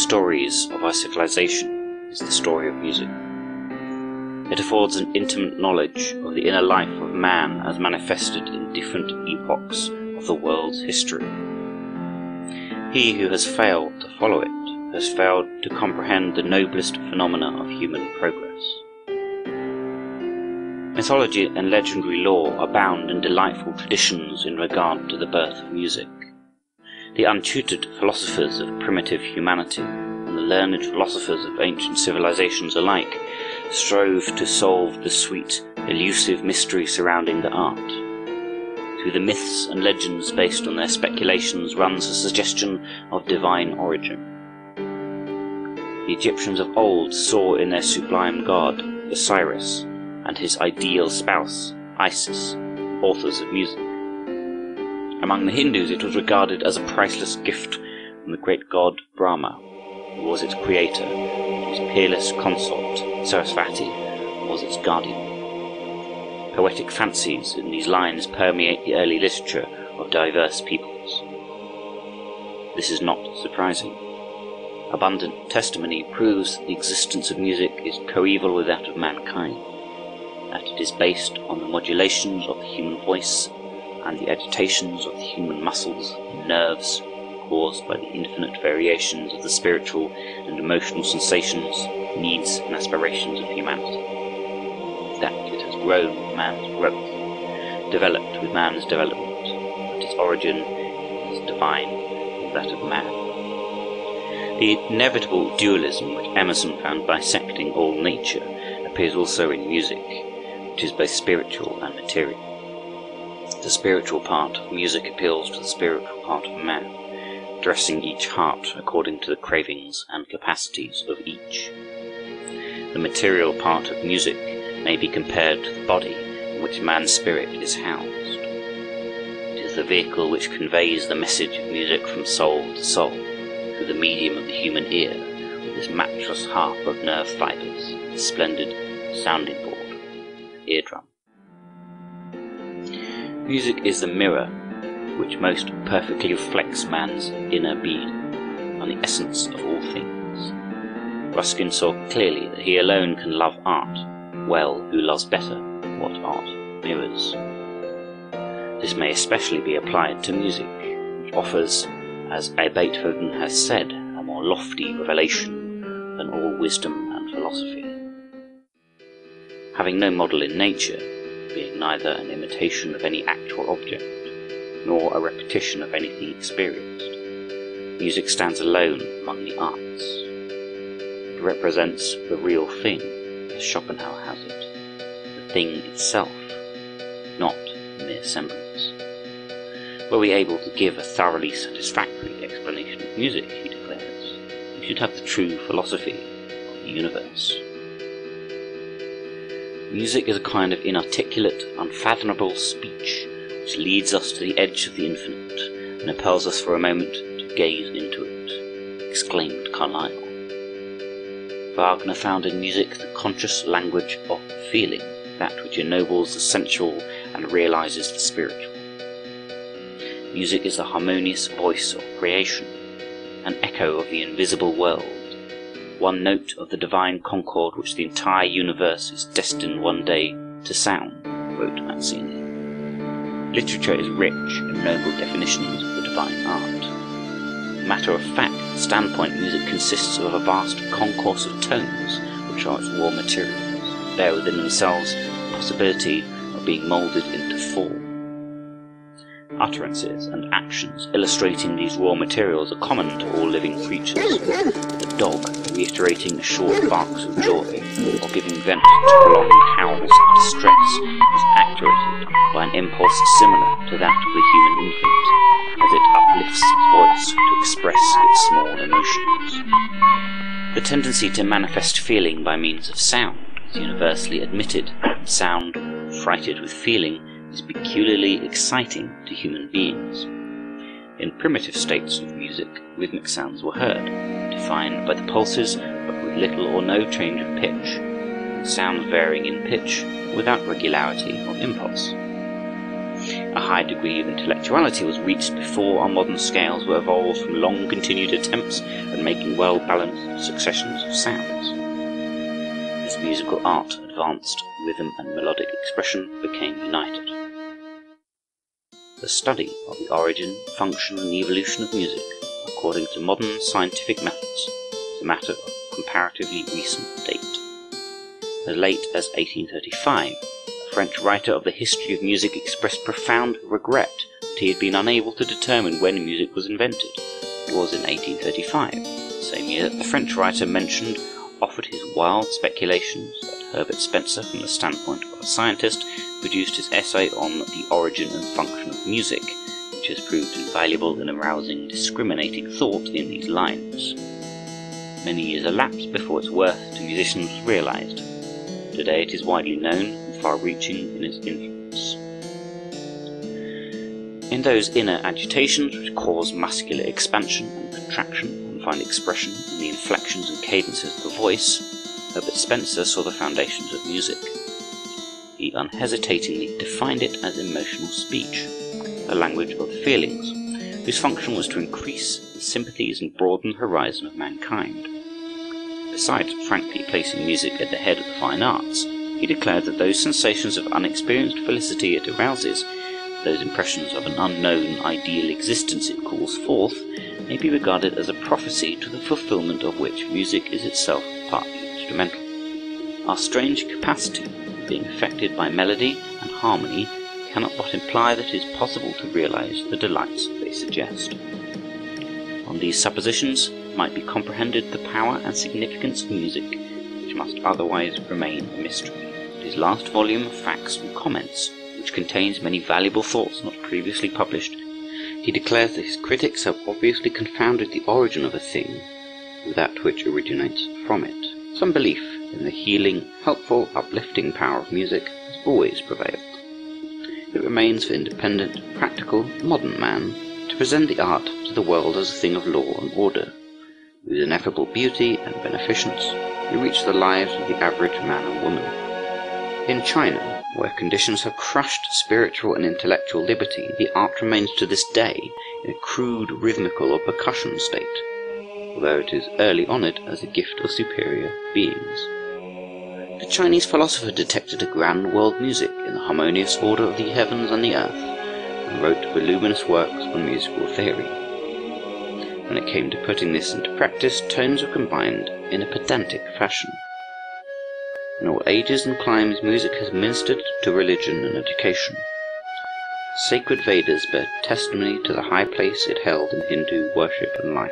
stories of our civilization is the story of music. It affords an intimate knowledge of the inner life of man as manifested in different epochs of the world's history. He who has failed to follow it has failed to comprehend the noblest phenomena of human progress. Mythology and legendary lore abound in delightful traditions in regard to the birth of music. The untutored philosophers of primitive humanity and the learned philosophers of ancient civilizations alike strove to solve the sweet, elusive mystery surrounding the art. Through the myths and legends based on their speculations runs a suggestion of divine origin. The Egyptians of old saw in their sublime god, Osiris, and his ideal spouse, Isis, authors of music. Among the Hindus it was regarded as a priceless gift from the great god Brahma, who was its creator, and whose peerless consort, Sarasvati, was its guardian. Poetic fancies in these lines permeate the early literature of diverse peoples. This is not surprising. Abundant testimony proves that the existence of music is coeval with that of mankind, that it is based on the modulations of the human voice and the agitations of the human muscles and nerves caused by the infinite variations of the spiritual and emotional sensations, needs and aspirations of humanity. That it has grown with man's growth, developed with man's development, that its origin is divine as that of man. The inevitable dualism which Emerson found bisecting all nature appears also in music, which is both spiritual and material. The spiritual part of music appeals to the spiritual part of man, addressing each heart according to the cravings and capacities of each. The material part of music may be compared to the body in which man's spirit is housed. It is the vehicle which conveys the message of music from soul to soul, through the medium of the human ear, with its matchless harp of nerve fibres, its splendid sounding board, and eardrum. Music is the mirror which most perfectly reflects man's inner being, and the essence of all things. Ruskin saw clearly that he alone can love art well who loves better what art mirrors. This may especially be applied to music, which offers, as Beethoven has said, a more lofty revelation than all wisdom and philosophy. Having no model in nature, being neither an imitation of any actual object, nor a repetition of anything experienced, music stands alone among the arts. It represents the real thing, as Schopenhauer has it, the thing itself, not a mere semblance. Were we able to give a thoroughly satisfactory explanation of music, he declares, we should have the true philosophy of the universe. Music is a kind of inarticulate, unfathomable speech which leads us to the edge of the infinite and impels us for a moment to gaze into it, exclaimed Carlyle. Wagner found in music the conscious language of feeling, that which ennobles the sensual and realizes the spiritual. Music is the harmonious voice of creation, an echo of the invisible world, one note of the divine concord which the entire universe is destined one day to sound, wrote Mazzini. Literature is rich in noble definitions of the divine art. Matter of fact standpoint, music consists of a vast concourse of tones, which are its raw materials, bear within themselves the possibility of being moulded into form. Utterances and actions illustrating these raw materials are common to all living creatures. The dog reiterating short barks of joy, or giving vent to prolonged howls of distress, is actuated by an impulse similar to that of the human infant, as it uplifts its voice to express its small emotions. The tendency to manifest feeling by means of sound is universally admitted, and sound, freighted with feeling, is peculiarly exciting to human beings. In primitive states of music, rhythmic sounds were heard, defined by the pulses but with little or no change of pitch, and sounds varying in pitch without regularity or impulse. A high degree of intellectuality was reached before our modern scales were evolved from long continued attempts at making well-balanced successions of sounds. As musical art advanced, rhythm and melodic expression became united. The study of the origin, function and evolution of music, according to modern scientific methods, is a matter of comparatively recent date. As late as 1835, a French writer of the history of music expressed profound regret that he had been unable to determine when music was invented. It was in 1835, the same year that the French writer mentioned offered his wild speculations that Herbert Spencer, from the standpoint of a scientist, produced his essay on the origin and function of music, which has proved invaluable in arousing discriminating thought in these lines. Many years elapsed before its worth to musicians was realized. Today it is widely known and far-reaching in its influence. In those inner agitations which cause muscular expansion and contraction and find expression in the inflections and cadences of the voice, Herbert Spencer saw the foundations of music. He unhesitatingly defined it as emotional speech, a language of the feelings, whose function was to increase the sympathies and broaden the horizon of mankind. Besides frankly placing music at the head of the fine arts, he declared that those sensations of unexperienced felicity it arouses, those impressions of an unknown ideal existence it calls forth, may be regarded as a prophecy to the fulfillment of which music is itself partly instrumental. Our strange capacity of being affected by melody and harmony cannot but imply that it is possible to realize the delights they suggest. On these suppositions might be comprehended the power and significance of music, which must otherwise remain a mystery. His last volume, Facts and Comments, which contains many valuable thoughts not previously published, he declares that his critics have obviously confounded the origin of a thing with that which originates from it. Some belief in the healing, helpful, uplifting power of music has always prevailed. It remains for independent, practical, modern man to present the art to the world as a thing of law and order, whose ineffable beauty and beneficence will reach the lives of the average man and woman. In China, where conditions have crushed spiritual and intellectual liberty, the art remains to this day in a crude rhythmical or percussion state, although it is early honoured as a gift of superior beings. The Chinese philosopher detected a grand world music in the harmonious order of the heavens and the earth, and wrote voluminous works on musical theory. When it came to putting this into practice, tones were combined in a pedantic fashion. In all ages and climes, music has ministered to religion and education. Sacred Vedas bear testimony to the high place it held in Hindu worship and life.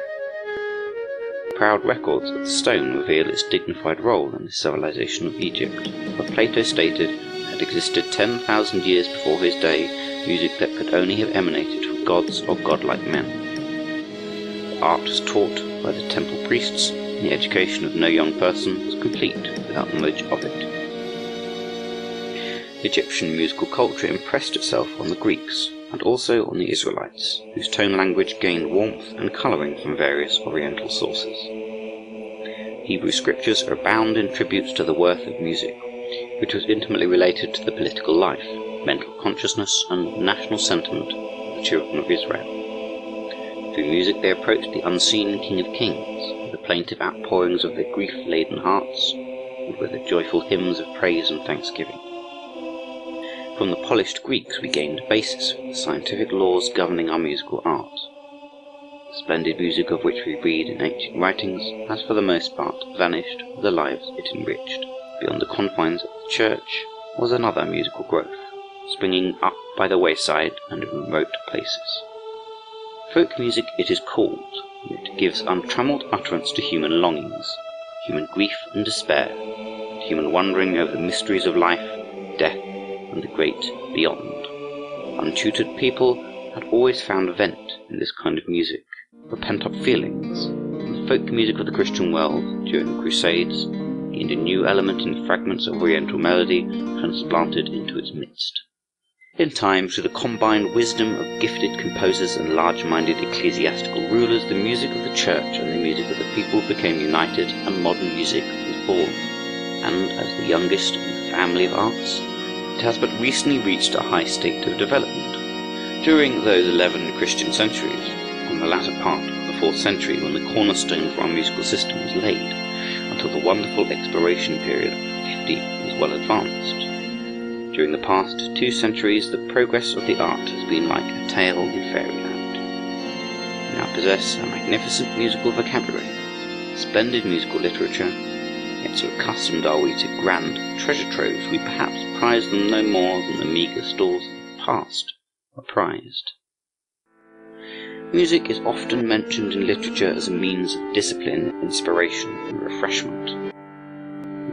Proud records of the stone reveal its dignified role in the civilization of Egypt, where Plato stated had existed 10,000 years before his day music that could only have emanated from gods or godlike men. The art was taught by the temple priests, and the education of no young person was complete without knowledge of it. Egyptian musical culture impressed itself on the Greeks, and also on the Israelites, whose tone language gained warmth and colouring from various Oriental sources. Hebrew scriptures abound in tributes to the worth of music, which was intimately related to the political life, mental consciousness, and national sentiment of the children of Israel. Through music they approached the unseen King of Kings, with the plaintive outpourings of their grief-laden hearts, and with the joyful hymns of praise and thanksgiving. From the polished Greeks we gained a basis for the scientific laws governing our musical art. The splendid music of which we read in ancient writings has for the most part vanished with the lives it enriched. Beyond the confines of the church was another musical growth, springing up by the wayside and in remote places. Folk music it is called, and it gives untrammelled utterance to human longings, human grief and despair, and human wondering over the mysteries of life, death, and the great beyond. Untutored people had always found vent in this kind of music for pent-up feelings, and the folk music of the Christian world during the Crusades gained a new element in the fragments of Oriental melody transplanted into its midst. In time, through the combined wisdom of gifted composers and large-minded ecclesiastical rulers, the music of the church and the music of the people became united, and modern music was born. And as the youngest in the family of arts, it has but recently reached a high state of development. During those 11 Christian centuries, on the latter part of the 4th century when the cornerstone for our musical system was laid, until the wonderful exploration period of 50 was well advanced. During the past 2 centuries, the progress of the art has been like a tale in fairyland. We now possess a magnificent musical vocabulary, splendid musical literature, yet so accustomed are we to grand treasure troves, we perhaps prize them no more than the meagre stores of the past were prized. Music is often mentioned in literature as a means of discipline, inspiration, and refreshment.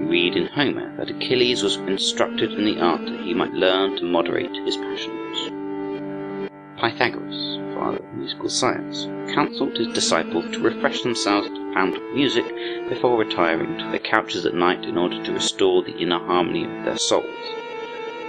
We read in Homer that Achilles was instructed in the art that he might learn to moderate his passions. Pythagoras, father of musical science, counselled his disciples to refresh themselves at a fount of music before retiring to their couches at night in order to restore the inner harmony of their souls,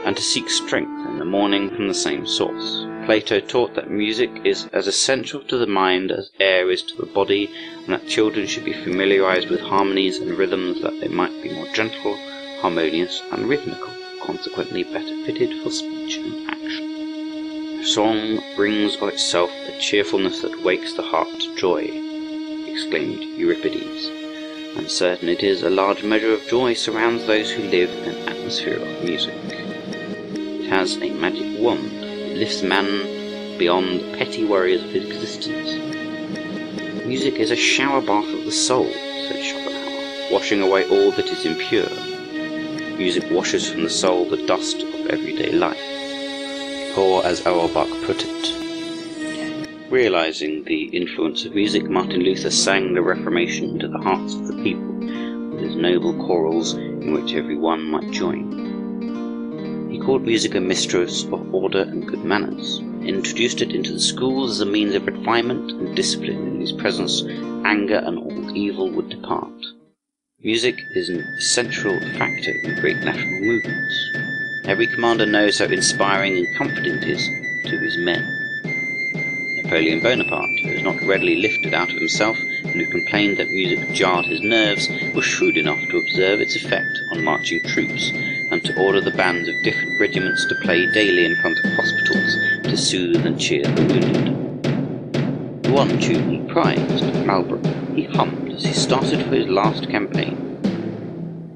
and to seek strength in the morning from the same source. Plato taught that music is as essential to the mind as air is to the body, and that children should be familiarized with harmonies and rhythms that they might be more gentle, harmonious, and rhythmical, consequently better fitted for speech and action. Song brings of itself a cheerfulness that wakes the heart to joy, exclaimed Euripides, and certain it is a large measure of joy surrounds those who live in an atmosphere of music. It has a magic wand. It lifts man beyond the petty worries of his existence. Music is a shower bath of the soul, said Schopenhauer, washing away all that is impure. Music washes from the soul the dust of everyday life, or as Auerbach put it, realizing the influence of music, Martin Luther sang the Reformation into the hearts of the people with his noble chorals in which every one might join. He called music a mistress of order and good manners, introduced it into the schools as a means of refinement and discipline in whose presence anger and all evil would depart. Music is an essential factor in great national movements. Every commander knows how inspiring and comforting it is to his men. Napoleon Bonaparte, who was not readily lifted out of himself and who complained that music jarred his nerves, was shrewd enough to observe its effect on marching troops and to order the bands of different regiments to play daily in front of hospitals to soothe and cheer the wounded. The one tune he prized, Marlborough, he hummed as he started for his last campaign.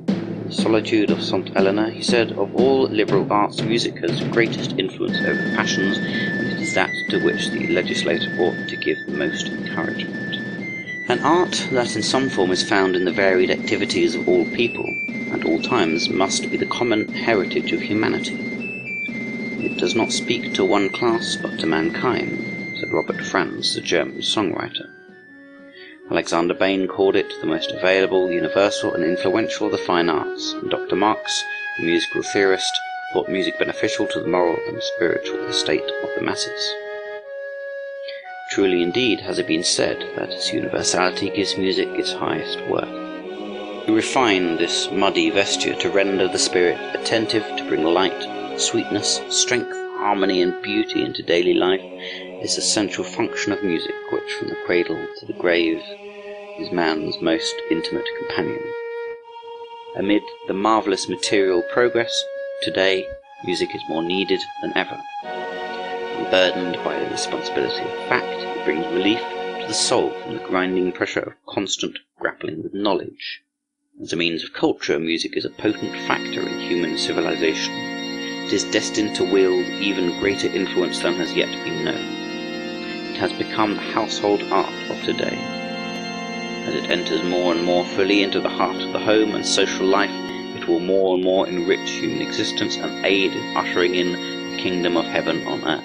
In the solitude of St. Helena, he said, of all liberal arts, music has greatest influence over the passions, and it is that to which the legislator ought to give the most encouragement. An art that in some form is found in the varied activities of all people, at all times, must be the common heritage of humanity. It does not speak to one class, but to mankind, said Robert Franz, the German songwriter. Alexander Bain called it the most available, universal, and influential of the fine arts, and Dr. Marx, the musical theorist, thought music beneficial to the moral and spiritual estate of the masses. Truly indeed has it been said that its universality gives music its highest worth. We refine this muddy vesture to render the spirit attentive, to bring light, sweetness, strength, harmony, and beauty into daily life, is the central function of music, which from the cradle to the grave is man's most intimate companion. Amid the marvellous material progress, today music is more needed than ever. Unburdened by the responsibility of fact, it brings relief to the soul from the grinding pressure of constant grappling with knowledge. As a means of culture, music is a potent factor in human civilization. It is destined to wield even greater influence than has yet been known. It has become the household art of today. As it enters more and more fully into the heart of the home and social life, it will more and more enrich human existence and aid in ushering in the kingdom of heaven on earth.